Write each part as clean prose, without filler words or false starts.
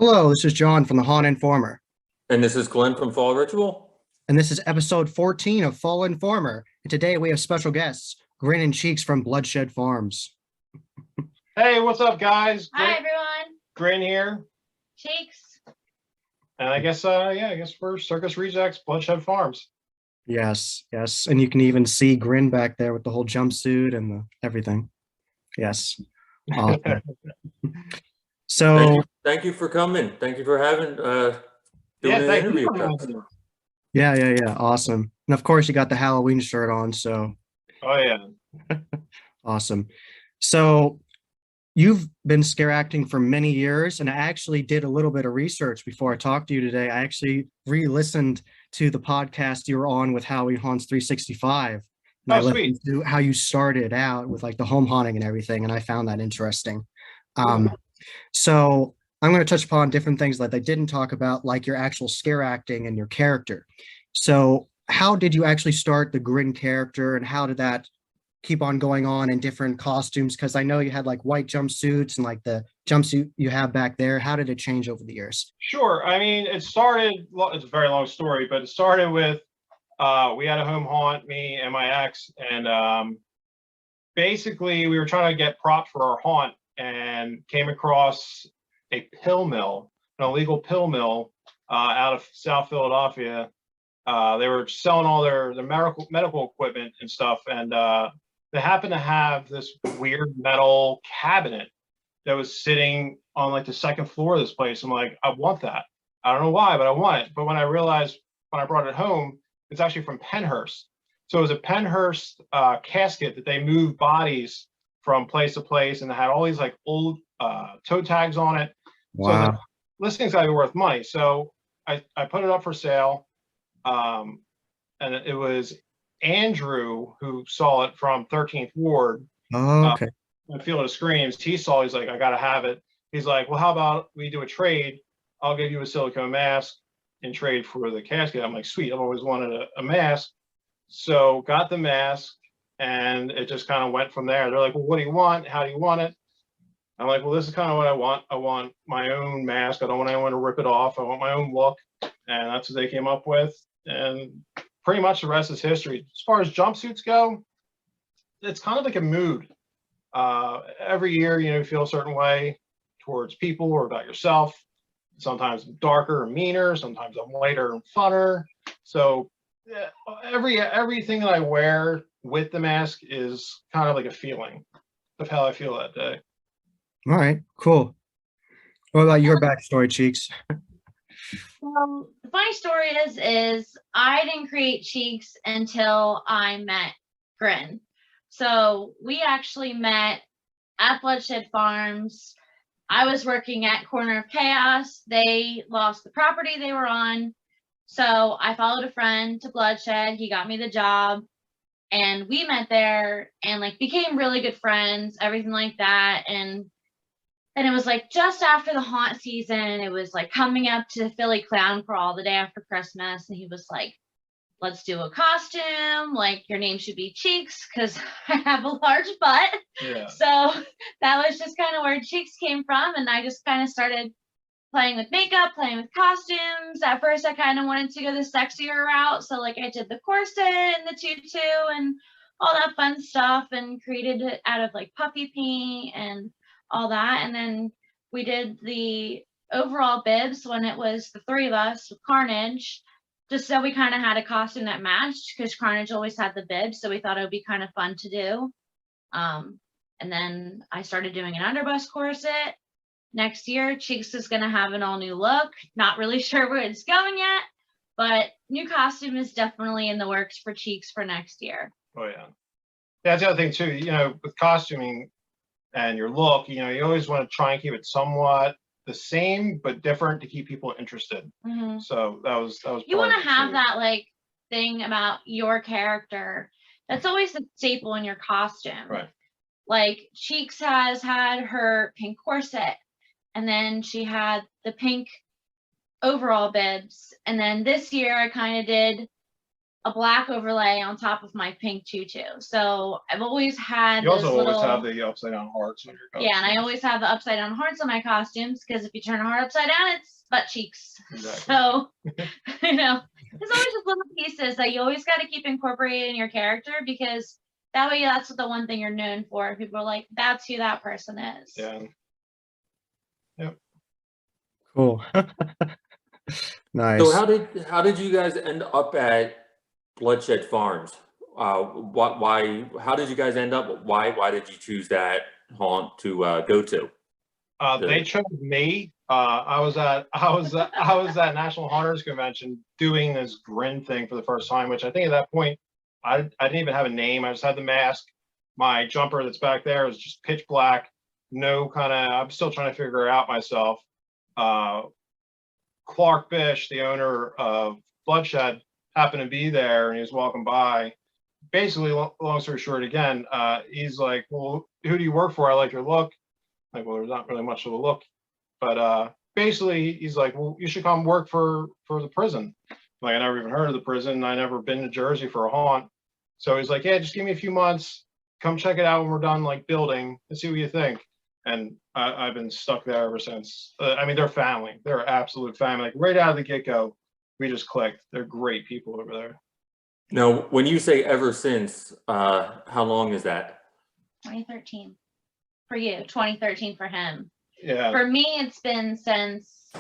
Hello, this is John from the Haunt Informer, And this is Glenn from Fall Ritual. and this is episode 14 of Fall Informer. And today we have special guests, Grin and Cheeks from Bloodshed Farms. Hey, what's up, guys? Hi, everyone. Grin here. Cheeks. And I guess we're Circus Rejects, Bloodshed Farms. Yes, yes, and you can even see Grin back there with the whole jumpsuit and everything. Yes. Awesome. So, Thank you for coming. Thank you for having doing an thank interview. you. with us. yeah, awesome. And of course, you got the Halloween shirt on, so Oh, yeah. awesome. So, you've been scare acting for many years, and I actually did a little bit of research before I talked to you today. I actually re-listened to the podcast you were on with Howie Haunts 365. And I Oh, sweet. listened to how you started out with like the home haunting and everything, and I found that interesting. So I'm going to touch upon different things that they didn't talk about, like your actual scare acting and your character. So how did you actually start the Grin character, and how did that keep on going on in different costumes? Because I know you had like white jumpsuits and like the jumpsuit you have back there. How did it change over the years? Sure. I mean, it's a very long story, but it started with we had a home haunt, me and my ex, and basically we were trying to get props for our haunt and came across a pill mill, an illegal pill mill out of South Philadelphia. They were selling all their medical equipment and stuff, and they happened to have this weird metal cabinet that was sitting on like the second floor of this place. I'm like, I want that. I don't know why, but I want it. But when I realized when I brought it home, it's actually from Penhurst. So it was a Penhurst casket that they moved bodies from place to place, and it had all these like old toe tags on it. So the listing's gotta be worth money. So I put it up for sale. And it was Andrew who saw it from 13th Ward. Oh, okay. Field of Screams. He's like, I gotta have it. He's like, well, how about we do a trade? I'll give you a silicone mask in trade for the casket. I'm like, sweet. I've always wanted a mask. So got the mask, and it just kind of went from there. They're like, well, what do you want? How do you want it? I'm like, well, this is kind of what I want. I want my own mask. I don't want anyone to rip it off. I want my own look. And that's what they came up with. And pretty much the rest is history. As far as jumpsuits go, it's kind of like a mood. Every year, you feel a certain way towards people or about yourself. Sometimes I'm darker and meaner. Sometimes I'm lighter and funner. So everything that I wear with the mask is kind of like a feeling of how I feel that day. All right, cool. What about your backstory, Cheeks? Well, the funny story is I didn't create Cheeks until I met Grin. So we actually met at Bloodshed Farms. I was working at Corner of Chaos. They lost the property they were on. So I followed a friend to Bloodshed. He got me the job, and we met there and like became really good friends, everything like that. And it was like just after the haunt season. It was like coming up to Philly Clown Crawl the day after Christmas. And he was like, let's do a costume. Like, your name should be Cheeks because I have a large butt. Yeah. So that was just kind of where Cheeks came from. And I just kind of started playing with makeup, playing with costumes. At first, I kind of wanted to go the sexier route. So like I did the corset and the tutu and all that fun stuff, and created it out of like puffy paint and all that. And then we did the overall bibs when it was the three of us with Carnage, just so we kind of had a costume that matched, because Carnage always had the bibs. So we thought it would be kind of fun to do. And then I started doing an underbust corset. Next year, Cheeks is going to have an all new look. Not really sure where it's going yet, but new costume is definitely in the works for Cheeks for next year. Oh, yeah. That's the other thing too, with costuming and your look, you always want to try and keep it somewhat the same but different to keep people interested. Mm-hmm. So that was you want to have that like thing about your character that's always the staple in your costume, right? Like Cheeks has had her pink corset, and then she had the pink overall bibs, and then this year I kind of did a black overlay on top of my pink tutu. So I've always had You also this always little, have the upside down hearts on your yeah, and I costumes. always have the upside down hearts on my costumes because if you turn a heart upside down, it's butt cheeks. Exactly. So, you know, there's always just little pieces that you always got to keep incorporated in your character because that way that's the one thing you're known for. People are like, that's who that person is. Yeah. Cool. Nice. So how did you guys end up at Bloodshed Farms? Why? How did you guys end up? Why did you choose that haunt to go to? They chose me. I was at National Hunters Convention doing this grin thing for the first time, which I think at that point I didn't even have a name. I just had the mask. My jumper that's back there was just pitch black. No kind of. I'm still trying to figure it out myself. Clark Bish, the owner of Bloodshed, happened to be there, and he was walking by. Basically, long story short, again, he's like, "Well, who do you work for? I like your look." Like, well, there's not really much of a look, but basically, he's like, "Well, you should come work for the prison." Like, I never even heard of the prison. I never been to Jersey for a haunt, so he's like, "Yeah, just give me a few months. Come check it out when we're done, like building, and see what you think." And I've been stuck there ever since. I mean, they're family. They're absolute family. Like right out of the get-go, we just clicked. They're great people over there. Now, when you say ever since, how long is that? 2013 for you, 2013 for him. Yeah. For me, it's been since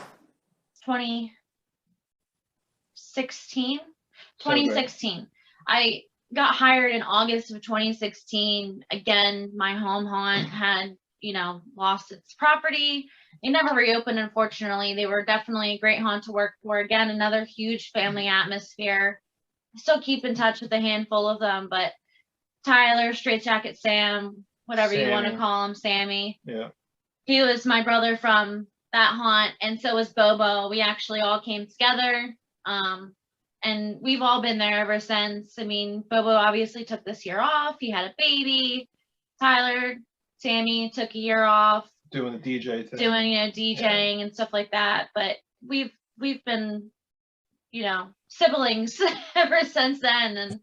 2016. 2016. I got hired in August of 2016. Again, my home haunt had, lost its property. It never reopened, unfortunately. They were definitely a great haunt to work for. Again, another huge family atmosphere. I still keep in touch with a handful of them, but Tyler, Straight Jacket Sam, whatever you want to call him, Sammy. Yeah. He was my brother from that haunt, and so was Bobo. We actually all came together, and we've all been there ever since. I mean, Bobo obviously took this year off. He had a baby. Tyler, Sammy took a year off. Doing the DJ thing. Doing, DJing and stuff like that. But we've been, siblings ever since then. And,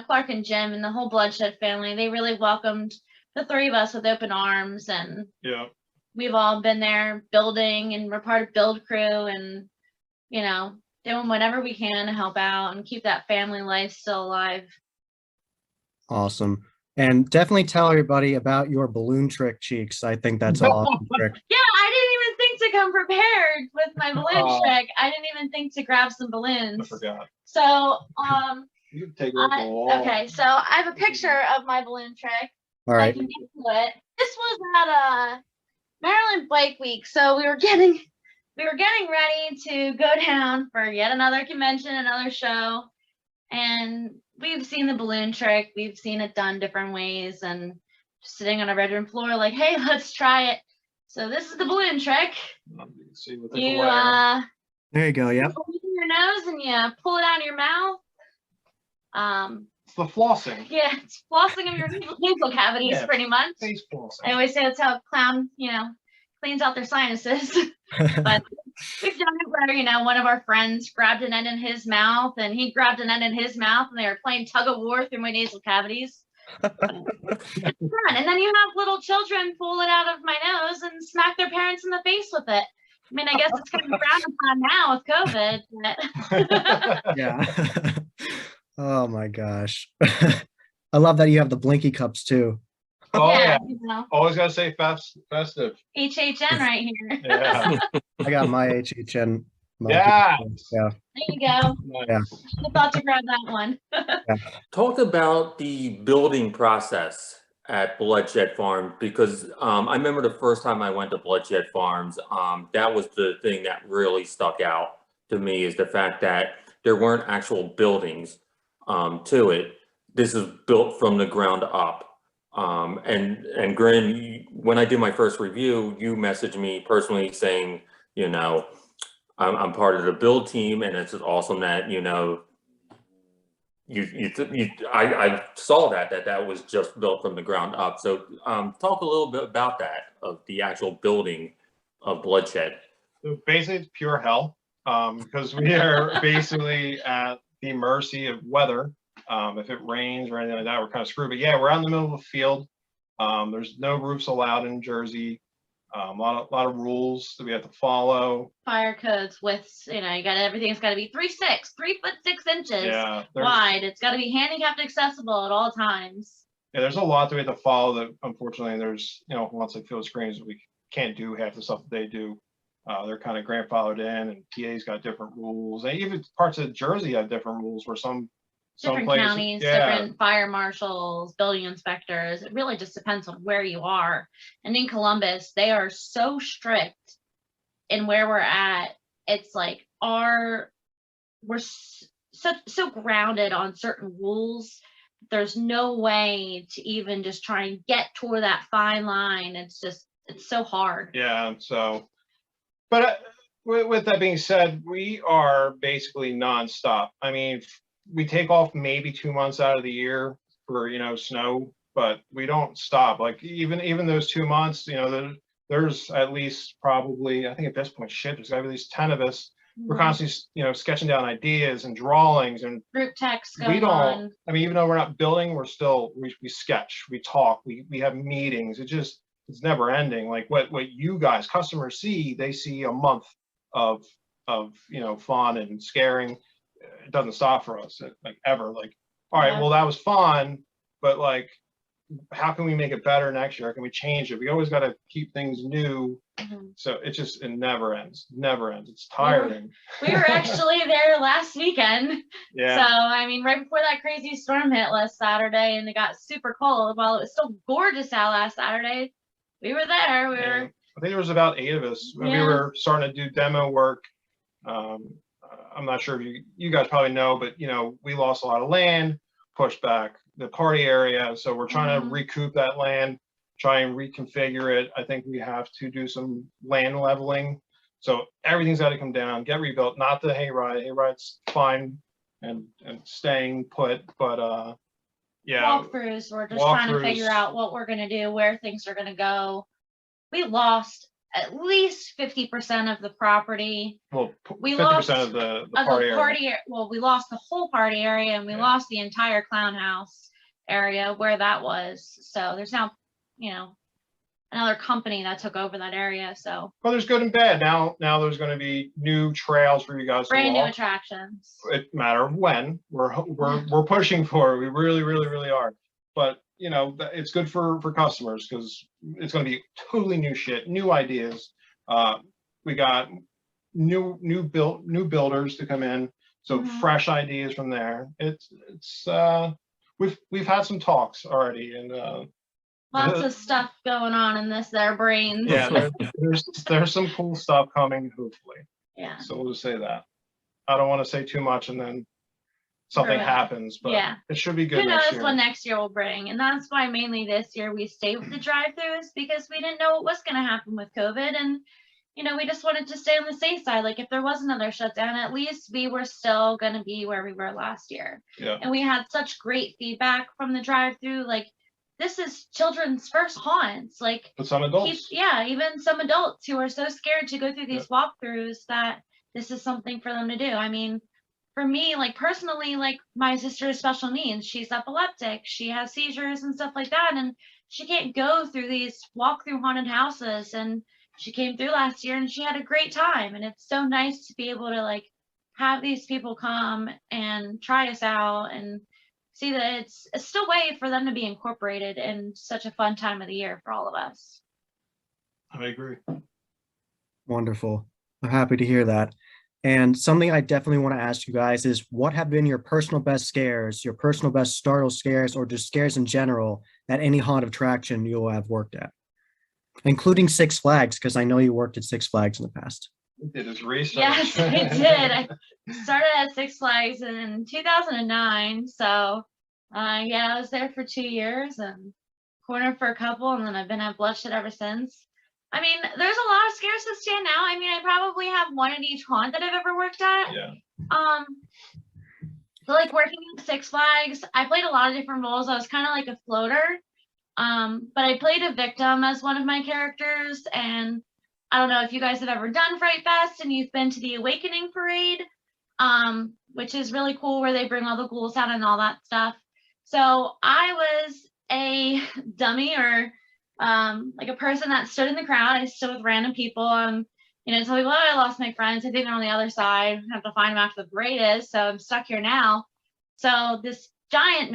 Clark and Jim and the whole Bloodshed family, they really welcomed the three of us with open arms. And yeah, we've all been there building, and we're part of build crew, and, doing whatever we can to help out and keep that family life still alive. Awesome. And definitely tell everybody about your balloon trick, Cheeks. I think that's an awesome trick. Yeah, I didn't even think to come prepared with my balloon trick. I didn't even think to grab some balloons. I forgot. So, you can take it off the wall. okay, so I have a picture of my balloon trick. All right. I can get to it. This was at Maryland Bike Week, so we were getting ready to go down for yet another convention, another show, and we've seen the balloon trick. We've seen it done different ways, and just sitting on a bedroom floor, like, hey, let's try it. So this is the balloon trick. See what You there you go. Yep. pull it in your nose and you pull it out of your mouth. It's the flossing. Yeah, it's flossing of your nasal cavities, pretty much. Face flossing. I always say that's how a clown, cleans out their sinuses. But we've done it where, one of our friends grabbed an end in his mouth, and he grabbed an end in his mouth, and they were playing tug of war through my nasal cavities. It's fun. And then you have little children pull it out of my nose and smack their parents in the face with it. I mean, I guess it's kind of frowned upon now with COVID. But Yeah. Oh my gosh. I love that you have the blinky cups too. Oh yeah. Always gotta say festive. HHN right here. Yeah. I got my HHN. Yeah. Yeah. There you go. Yeah. I thought to grab that one. Talk about the building process at Bloodshed Farms, because I remember the first time I went to Bloodshed Farms, that was the thing that really stuck out to me, is the fact that there weren't actual buildings to it. This is built from the ground up. And Grin, when I did my first review, you messaged me personally saying, I'm part of the build team, and it's awesome that, I saw that was just built from the ground up. So talk a little bit about that, of the actual building of Bloodshed. So basically, it's pure hell, because we are basically at the mercy of weather. If it rains or anything like that, we're kind of screwed. But yeah, we're out in the middle of a field. There's no roofs allowed in Jersey. A lot of rules that we have to follow. Fire codes with, you got everything's got to be 3'6" Yeah, wide. It's got to be handicapped accessible at all times. yeah, there's a lot that we have to follow that unfortunately there's, once like field screens, we can't do half the stuff that they do. They're kind of grandfathered in, and PA's got different rules. And even parts of Jersey have different rules where some Different places, counties, yeah, different fire marshals, building inspectors. It really just depends on where you are. And in Columbus, they are so strict in where we're at. It's like we're so grounded on certain rules. There's no way to even just try and get toward that fine line. It's so hard. Yeah. So, but with that being said, we are basically nonstop. I mean, we take off maybe 2 months out of the year for snow, but we don't stop. Like even those 2 months, there's at least probably, I think at this point, there's got to be at least 10 of us. We're constantly sketching down ideas and drawings and group texts we going don't. on. I mean, even though we're not building, we're still we sketch, we talk, we have meetings. It's never ending. Like what you guys customers see, they see a month of fun and scaring. It doesn't stop for us, like ever. Like, all right, Yeah. well, that was fun, but like, how can we make it better next year? How can we change it? We always got to keep things new. So it never ends. It's tiring. We were actually there last weekend. Yeah. So, I mean, right before that crazy storm hit last Saturday and it got super cold, while it was still gorgeous out last Saturday, we were there. Yeah. I think there was about 8 of us. Yeah. We were starting to do demo work. I'm not sure if you guys probably know, but we lost a lot of land, pushed back the party area. So we're trying to recoup that land, try and reconfigure it. I think we have to do some land leveling. So everything's got to come down, get rebuilt, not the hayride. Hayride's fine and staying put, but yeah. Walkthroughs, we're just trying to figure out what we're going to do, where things are going to go. We lost at least 50% of the property. Well, we 50% lost of the party area. Well, we lost the whole party area, and we lost the entire clown house area where that was. So there's now, another company that took over that area. So well, there's good and bad. Now there's going to be new trails for you guys. Brand new attractions. It's a matter of when. We're pushing for it. We really, really, really are. But it's good for customers because it's going to be totally new shit, new ideas. We got new builders to come in, so fresh ideas from there. We've had some talks already, and lots of stuff going on in their brains. Yeah, there's some cool stuff coming, hopefully. Yeah. So we'll just say that. I don't want to say too much, and then something happens, but it should be good. Who knows what next year will bring? And that's why mainly this year we stayed with the drive-throughs, because we didn't know what was going to happen with COVID, and we just wanted to stay on the safe side. Like if there was another shutdown, at least we were still going to be where we were last year. Yeah. And we had such great feedback from the drive-through. Like this is children's first haunts. Like but some adults. Even some adults who are so scared to go through these walkthroughs that this is something for them to do. I mean, for me, like personally, like my sister has special needs. She's epileptic. She has seizures and stuff like that. And she can't go through these walk-through haunted houses. And she came through last year and she had a great time. And it's so nice to be able to like have these people come and try us out and see that it's still a way for them to be incorporated in such a fun time of the year for all of us. I agree. Wonderful. I'm happy to hear that. And something I definitely want to ask you guys is, what have been your personal best scares, your personal best startle scares, or just scares in general at any haunted attraction you'll have worked at, including Six Flags, because I know you worked at Six Flags in the past. He did his research. Yes, I did. I started at Six Flags in 2009. So, I was there for 2 years and corner for a couple, and then I've been at Bloodshed ever since. I mean, there's a lot of scares that stand out. I mean, I probably have one at each haunt that I've ever worked at. Yeah. So like working at Six Flags, I played a lot of different roles. I was kind of like a floater. But I played a victim as one of my characters. And I don't know if you guys have ever done Fright Fest and you've been to the Awakening Parade. which is really cool, where they bring all the ghouls out and all that stuff. So I was a dummy, or like a person that stood in the crowd. I stood with random people. Tell people, oh, I lost my friends. I think they're on the other side. I have to find them after the parade is. So I'm stuck here now. So this giant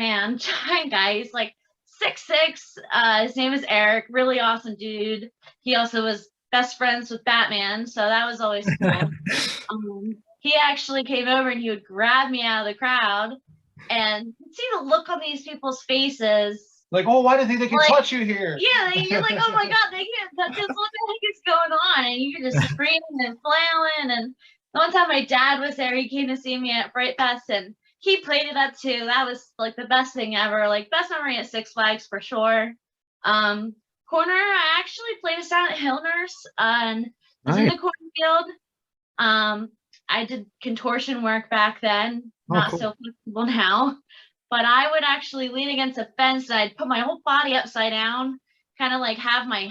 guy, he's like 6'6". His name is Eric. Really awesome dude. He also was best friends with Batman. So that was always cool. He actually came over and he would grab me out of the crowd, and see the look on these people's faces. Like, oh, why do they think they can touch you here? Yeah, you're like, oh my God, they can't touch us. What the heck is going on? And you're just screaming and flailing. And the one time my dad was there, he came to see me at Fright Fest, and he played it up too. That was like the best thing ever. Like, best memory at Six Flags for sure. Corner, I actually played a Silent Hill nurse, and was in the cornfield. I did contortion work back then, not cool. so flexible now. But I would actually lean against a fence, and I'd put my whole body upside down, kind of like have my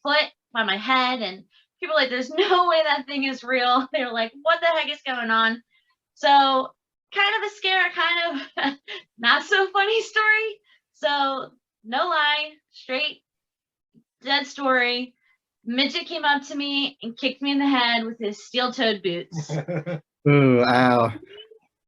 foot by my head, and people were like, there's no way that thing is real. They were like, what the heck is going on? So kind of a scare, kind of not so funny story. So no lie, straight dead story. Midget came up to me and kicked me in the head with his steel-toed boots. Ooh, ow.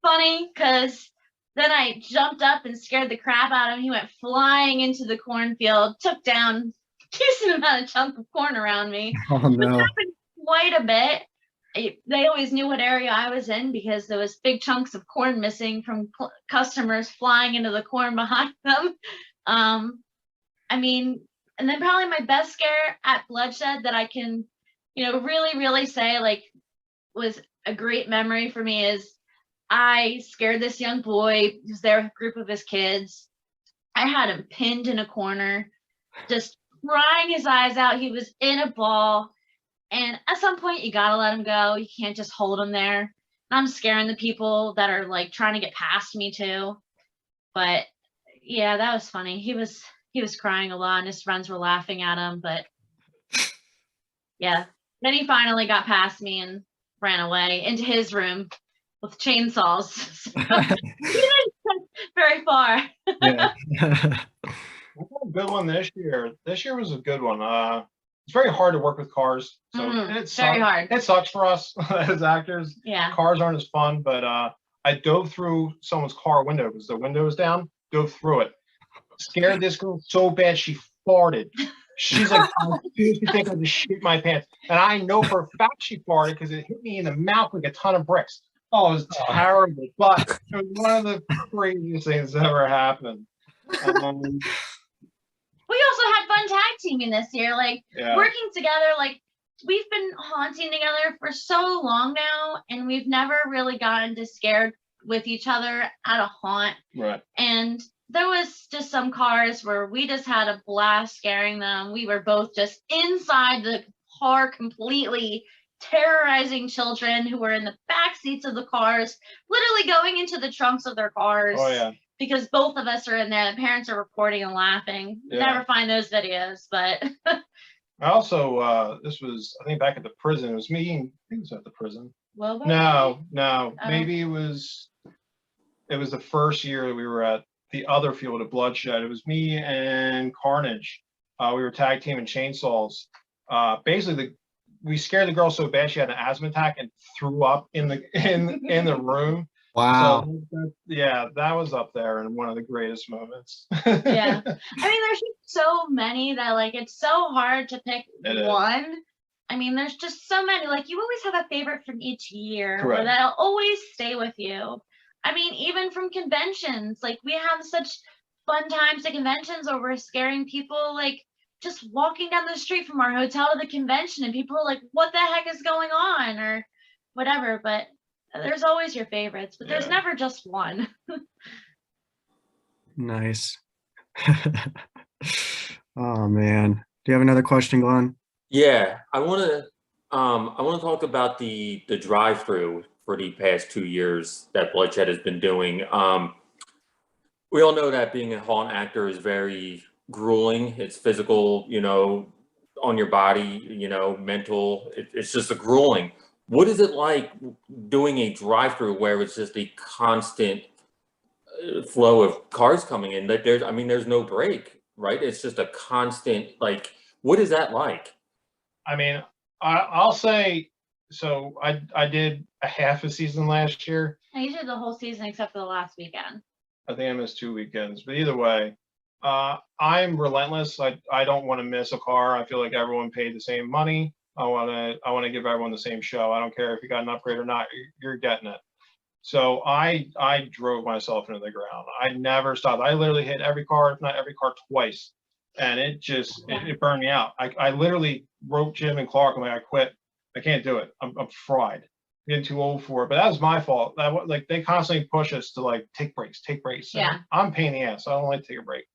Funny, because then I jumped up and scared the crap out of him. He went flying into the cornfield, took down a decent amount of chunk of corn around me. Oh, no. Which happened quite a bit. They always knew what area I was in, because there was big chunks of corn missing from customers flying into the corn behind them. And then probably my best scare at Bloodshed that I can, really, really say like was a great memory for me is I scared this young boy. He was there with a group of his kids. I had him pinned in a corner, just crying his eyes out. He was in a ball. And at some point, you gotta let him go. You can't just hold him there. And I'm scaring the people that are like trying to get past me too. But yeah, that was funny. He was crying a lot, and his friends were laughing at him. But yeah, then he finally got past me and ran away into his room with chainsaws. So he didn't get very far. Yeah. A good one this year. This year was a good one. It's very hard to work with cars, so it's very hard. It sucks for us as actors. Yeah. Cars aren't as fun, but I dove through someone's car window because the window was down. Dove through it. Scared this girl so bad she farted. She's like, I seriously think I just shit my pants. And I know for a fact she farted because it hit me in the mouth like a ton of bricks. Oh, it was terrible. But it was one of the craziest things that ever happened. We also had fun tag teaming this year, like working together. Like, we've been haunting together for so long now, and we've never really gotten to scared with each other at a haunt. Right. And there was just some cars where we just had a blast scaring them. We were both just inside the car completely, terrorizing children who were in the back seats of the cars, literally going into the trunks of their cars. Oh, yeah. Because both of us are in there. The parents are recording and laughing. Yeah. Never find those videos, but. I also, this was, I think back at the prison. It was me, I think it was at the prison. Lobo? No. Maybe it was the first year that we were at the other field of Bloodshed. It was me and Carnage. We were tag teaming chainsaws. Basically, we scared the girl so bad she had an asthma attack and threw up in the room. Wow. So, that was up there and one of the greatest moments. Yeah. There's just so many that like it's so hard to pick one. There's just so many. Like, you always have a favorite from each year. Correct. Or that'll always stay with you. Even from conventions, like we have such fun times at conventions where we're scaring people, like just walking down the street from our hotel to the convention, and people are like, what the heck is going on, or whatever. But there's always your favorites, but there's never just one. Nice. Oh man. Do you have another question, Glenn? Yeah, I want to talk about the drive-through for the past 2 years that Bloodshed has been doing. We all know that being a haunt actor is very grueling. It's physical, on your body, mental. It's just a grueling. What is it like doing a drive-through where it's just a constant flow of cars coming in? That there's no break, right? It's just a constant, like, what is that like? I mean, I'll say, so I did a half a season last year. I did the whole season except for the last weekend. I think I missed 2 weekends, but either way, I'm relentless. I don't want to miss a car. I feel like everyone paid the same money. I want to give everyone the same show. I don't care if you got an upgrade or not. You're getting it. So I drove myself into the ground. I never stopped. I literally hit every car, if not every car, twice, and it burned me out. I literally wrote Jim and Clark. I'm like, I quit. I can't do it. I'm fried. I'm getting too old for it. But that was my fault. Like they constantly push us to like take breaks. Yeah. I'm a pain in the ass. I don't like to take a break.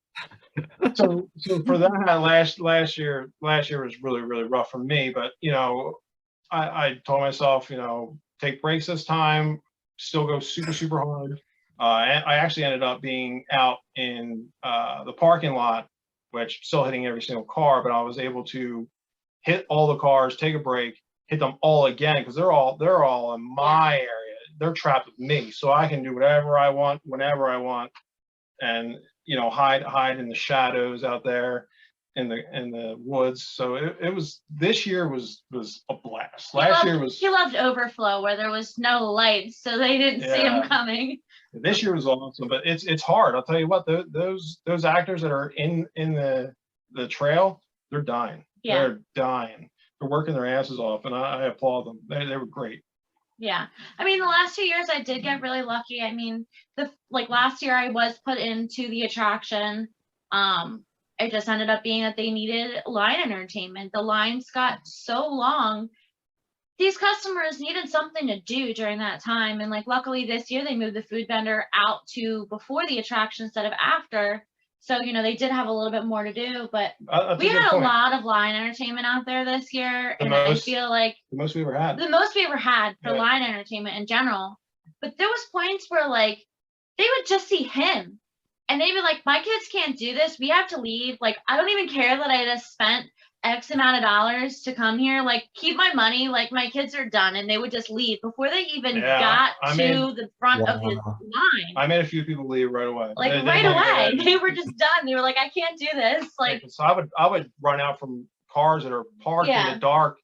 so for that last year was really, really rough for me. But I told myself, take breaks this time, still go super, super hard. I actually ended up being out in the parking lot, which still hitting every single car, but I was able to hit all the cars, take a break, hit them all again, because they're all in my area. They're trapped with me, so I can do whatever I want, whenever I want, and hide in the shadows out there in the woods. So it was, this year was a blast. He loved overflow where there was no lights, so they didn't see him coming. This year was awesome, but it's hard. I'll tell you what, those actors that are in the trail, they're dying. Yeah. They're dying. They're working their asses off, and I applaud them. They were great. Yeah. I mean, the last 2 years I did get really lucky. I mean, last year I was put into the attraction. It just ended up being that they needed line entertainment. The lines got so long. These customers needed something to do during that time. And luckily this year they moved the food vendor out to before the attraction instead of after. So, they did have a little bit more to do, but we had a lot of line entertainment out there this year. I feel like the most we ever had. The most we ever had for line entertainment in general. But there was points where they would just see him and they'd be like, my kids can't do this. We have to leave. I don't even care that I just spent X amount of dollars to come here. Keep my money. My kids are done. And they would just leave before they even got to the front of his line. I made a few people leave right away. Right away. They were just done. They were like, I can't do this. So I would run out from cars that are parked in the dark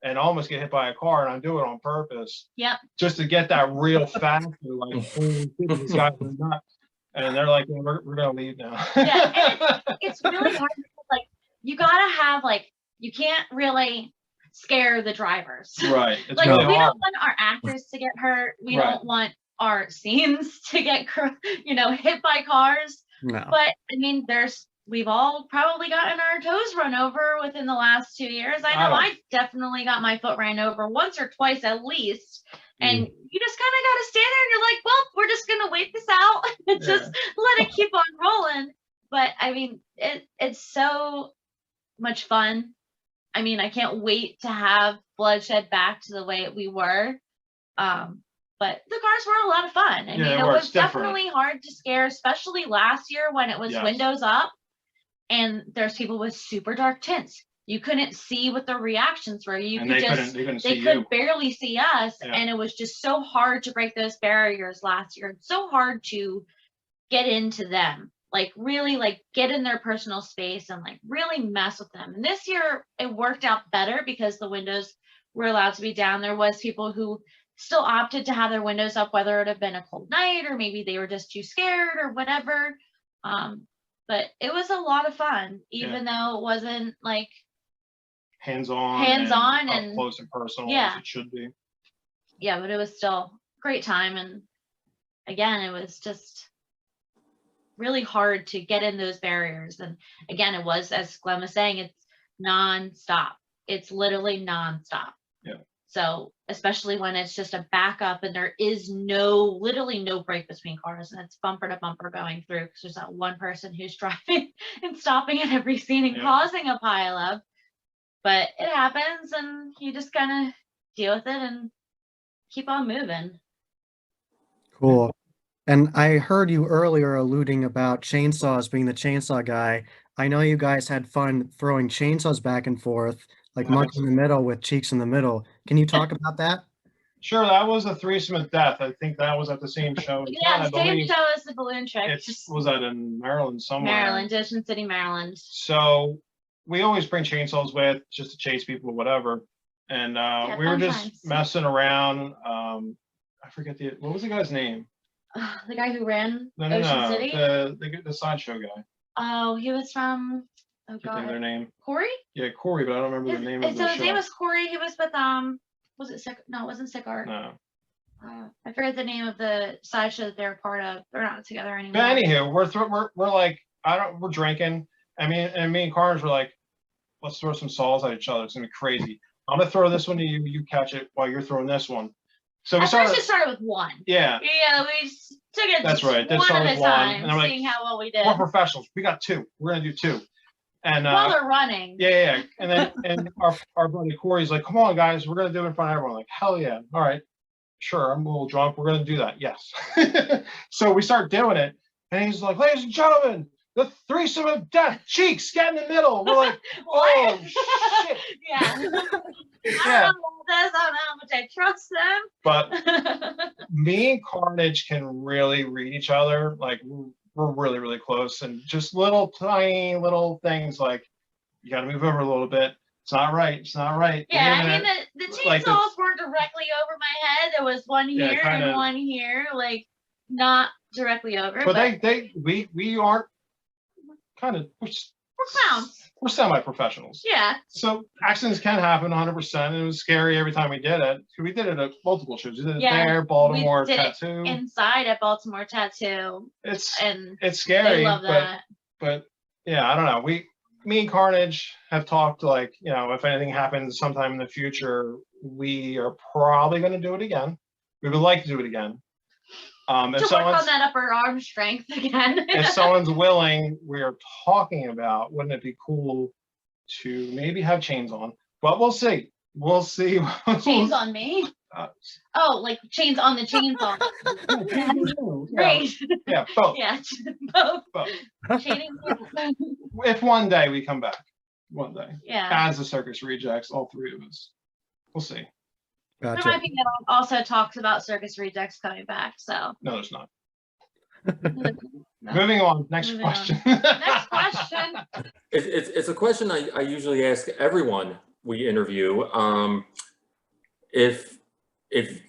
and almost get hit by a car, and I do it on purpose. Yep. Just to get that real factor, these guys are nuts. And they're like, we're gonna leave now. Yeah, and it's really hard because you gotta have you can't really scare the drivers. Right. We don't want our actors to get hurt. We don't want our scenes to get hit by cars. No. But I mean, we've all probably gotten our toes run over within the last 2 years. I know I definitely got my foot ran over once or twice at least. And you just kind of got to stand there and you're like, well, we're just going to wait this out and just let it keep on rolling. But I mean, it's so much fun. I mean, I can't wait to have Bloodshed back to the way we were. But the cars were a lot of fun. I mean, it was definitely hard to scare, especially last year when it was windows up and there's people with super dark tints. You couldn't see what the reactions were. They could barely see us. Yeah. And it was just so hard to break those barriers last year. It's so hard to get into them, really get in their personal space and really mess with them. And this year it worked out better because the windows were allowed to be down. There was people who still opted to have their windows up, whether it had been a cold night or maybe they were just too scared or whatever. But it was a lot of fun, even though it wasn't hands-on and up close and personal as it should be. Yeah, but it was still a great time. And again, it was just really hard to get in those barriers. And again, it was, as Glenn was saying, it's non-stop. It's literally non-stop. Yeah. So especially when it's just a backup and there is literally no break between cars and it's bumper to bumper going through because there's that one person who's driving and stopping at every scene and causing a pileup. But it happens and you just kind of deal with it and keep on moving. Cool. And I heard you earlier alluding about chainsaws, being the chainsaw guy. I know you guys had fun throwing chainsaws back and forth, like Monkey in the Middle with Cheeks in the Middle. Can you talk about that? Sure, that was a threesome of death. I think that was at the same show. Yeah, I the same believe show as the balloon trick. it was that in Maryland somewhere. Maryland, Ocean City, Maryland. So we always bring chainsaws with just to chase people, whatever. And we were fun just times. messing around. I forget what was the guy's name? The guy who ran No, Ocean City. The sideshow guy. Oh, he was from. Oh I can't think of their God, name. Corey. Yeah, Corey, but I don't remember the name of So the his show. name was Corey. He was with Was it No, it wasn't Sickart. No. I forget the name of the sideshow that they're a part of. They're not together anymore. But anywho, we're like we're drinking. Me and Carnes were like, let's throw some saws at each other. It's gonna be crazy. I'm gonna throw this one to you. You catch it while you're throwing this one. So we At first it started with one. Yeah. Yeah, we just took it That's right. Did one start at with a one, time, and I'm like, seeing how well we did. We're professionals. We got two. We're gonna do two. And While they're running. yeah. And then our buddy Corey's like, come on guys, we're gonna do it in front of everyone. Like, hell yeah. All right. Sure, I'm a little drunk. We're gonna do that. Yes. So we start doing it, and he's like, ladies and gentlemen, the threesome of death, Cheeks, get in the middle. We're like, oh shit. Yeah. I don't know Yeah. about this. I don't know how much I trust them. But me and Carnage can really read each other. Like we're really, really close, and just tiny little things like you got to move over a little bit. It's not right. It's not right. Yeah, I mean the chainsaws Like weren't directly over my head. There was one Yeah, here kinda. and one here, like not directly over. But we aren't kind of we're clowns. we're semi-professionals. Yeah. So accidents can happen 100%. It was scary every time we did it. We did it at multiple shows. We did it there, Baltimore, we did Tattoo. it inside at Baltimore Tattoo. It's They scary. love that. But yeah, I don't know. Me and Carnage have talked like, if anything happens sometime in the future, we are probably going to do it again. We would like to do it again. To work on that upper arm strength again. If someone's willing, we are talking about, wouldn't it be cool to maybe have chains on? But we'll see. We'll see. Chains on me? Like chains on the chainsaw. Great. Yeah, both. Yeah, both. Both. Chaining. If one day we come back, one day, Yeah. as the Circus Rejects, all three of us, we'll see. Gotcha. There might be also talks about Circus Rejects coming back. So No, there's not. no. Moving on. Next Moving on. question. Next question. It's a question I usually ask everyone we interview. If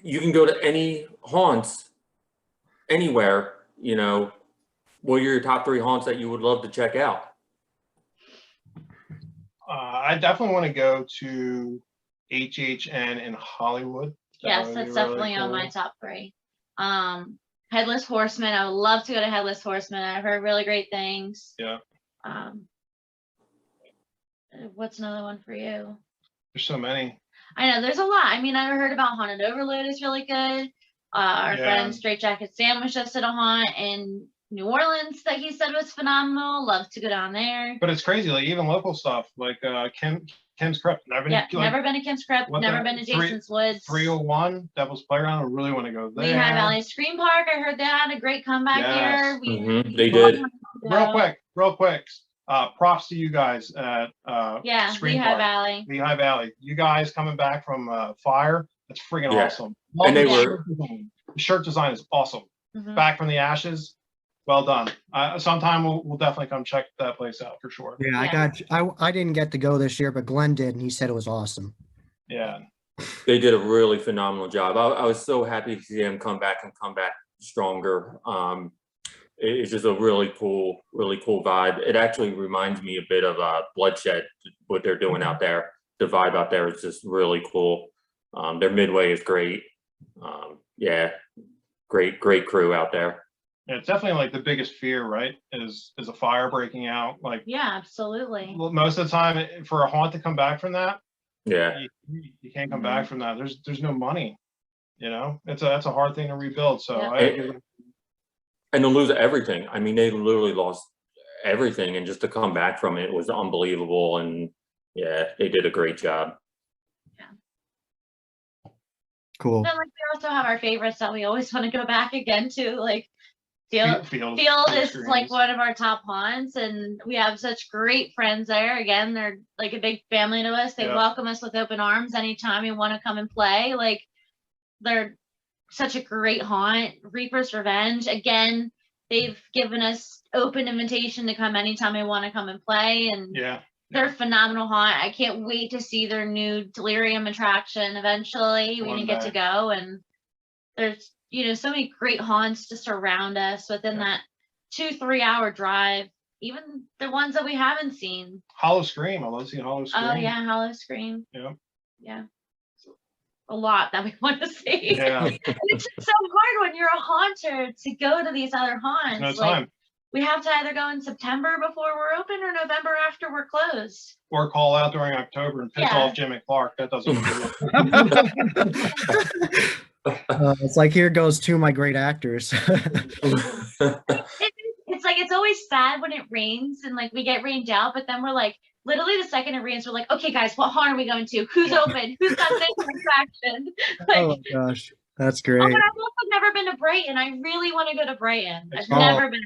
you can go to any haunts anywhere, what are your top 3 haunts that you would love to check out? I definitely want to go to HHN in Hollywood. Yes, would that's be really definitely on cool. my top 3. Headless Horseman. I would love to go to Headless Horseman. I've heard really great things. Yeah. What's another one for you? There's so many. I know there's a lot. I mean, I heard about Haunted Overload is really good. Our friend Straight Jacket Sam was just at a haunt in New Orleans that he said was phenomenal. Love to go down there. But it's crazy, like even local stuff, like Kim's Crypt. Never been to Kim's Crypt. Never been to Jason's Woods. 301 Devil's Playground. I really want to go there. Lehigh Valley Scream Park. I heard they had a great comeback Yes. here. They did. Real quick. Props to you guys at Scream Lehigh Park. Valley. Lehigh Valley. You guys coming back from fire. That's freaking Yeah. awesome. And they The shirt design is awesome. Mhm. Back from the ashes. Well done. Sometime we'll definitely come check that place out for sure. Yeah, I didn't get to go this year, but Glenn did, and he said it was awesome. Yeah. They did a really phenomenal job. I was so happy to see them come back stronger. It's just a really cool vibe. It actually reminds me a bit of Bloodshed, what they're doing out there. The vibe out there is just really cool. Their midway is great. Great crew out there. Yeah, it's definitely like the biggest fear, right? Is a fire breaking out. Like Yeah, absolutely. most of the time, for a haunt to come back from that, Yeah. you can't come back from that. There's no money. That's a hard thing to rebuild. So Yeah. And to lose everything. I mean, they literally lost everything, and just to come back from it was unbelievable. And yeah, they did a great job. Cool. Then, like, we also have our favorites that we always want to go back again to. Like Field Field is screens. like one of our top haunts, and we have such great friends there. Again, they're like a big family to us. They Yeah. welcome us with open arms anytime we want to come and play. Like, they're such a great haunt. Reaper's Revenge, again, they've given us open invitation to come anytime we want to come and play, and Yeah. they're a phenomenal haunt. I can't wait to see their new Delirium attraction eventually. We One didn't get to day. go, and there's, you know, so many great haunts just around us within Yeah. that 2-3 hour drive. Even the ones that we haven't seen. Hollow Scream. I love seeing Hollow Scream. Oh yeah, Hollow Scream. Yeah. Yeah. A lot that we want to see. Yeah. And it's just so hard when you're a haunter to go to these other haunts. No Like, time. we have to either go in September before we're open or November after we're closed. Or call out during October and piss Yeah. off Jimmy Clark. That doesn't work. It's like, here goes two of my great actors. It's like, it's always sad when it rains and like we get rained out, but then we're like, literally the second it rains, we're like, okay guys, what haunt are we going to? Who's Yeah. open? Who's got this attraction? Like, Oh my gosh, that's oh, great. and I've also never been to Brighton. I really want to go to Brighton. I've Oh. never been.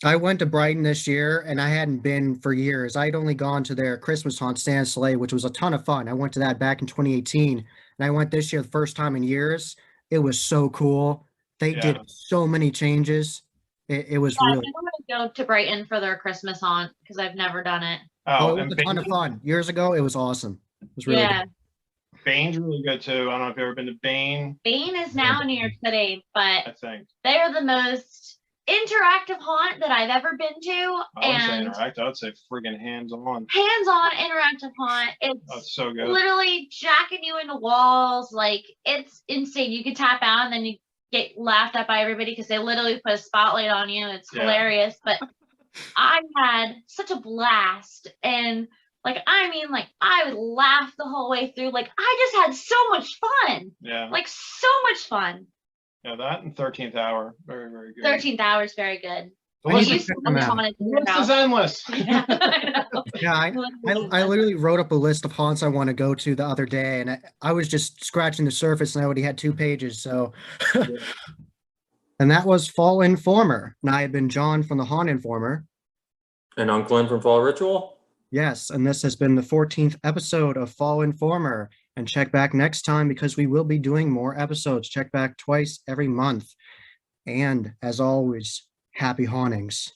I went to Brighton this year and I hadn't been for years. I'd only gone to their Christmas haunt, Stand Sleigh, which was a ton of fun. I went to that back in 2018 and I went this year the first time in years. It was so cool. They Yeah. did so many changes. It was Yeah, I really, think I'm gonna go to Brighton for their Christmas haunt because I've never done it. oh, Oh, it and was a ton of fun. Years ago, it was awesome. It was really Yeah, good. Bane's really good too. I don't know if you've ever been to Bane. Bane is now in New York City, I but think. they are the most interactive haunt that I've ever been to, I wouldn't say and interact. I would say friggin' hands-on. hands-on interactive haunt. It's That's so good. literally jacking you into walls. Like, it's insane. You can tap out and then you get laughed at by everybody because they literally put a spotlight on you. It's Yeah. hilarious. But I had such a blast. And like, I mean, like, I would laugh the whole way through. Like, I just had so much fun. Yeah. Like, so much fun. Yeah, that and 13th Hour. Very, very good. 13th hour is very good. The I list, need You to is, check still them out. haunted the in your list is house. endless. Yeah, I know. Yeah, I literally wrote up a list of haunts I want to go to the other day, and I was just scratching the surface, and I already had 2 pages. So, and that was Fall Informer. And I had been John from the Haunt Informer. And I'm Glenn from Fall Ritual. Yes, and this has been the 14th episode of Fall Informer. And check back next time because we will be doing more episodes. Check back twice every month. And as always, happy hauntings.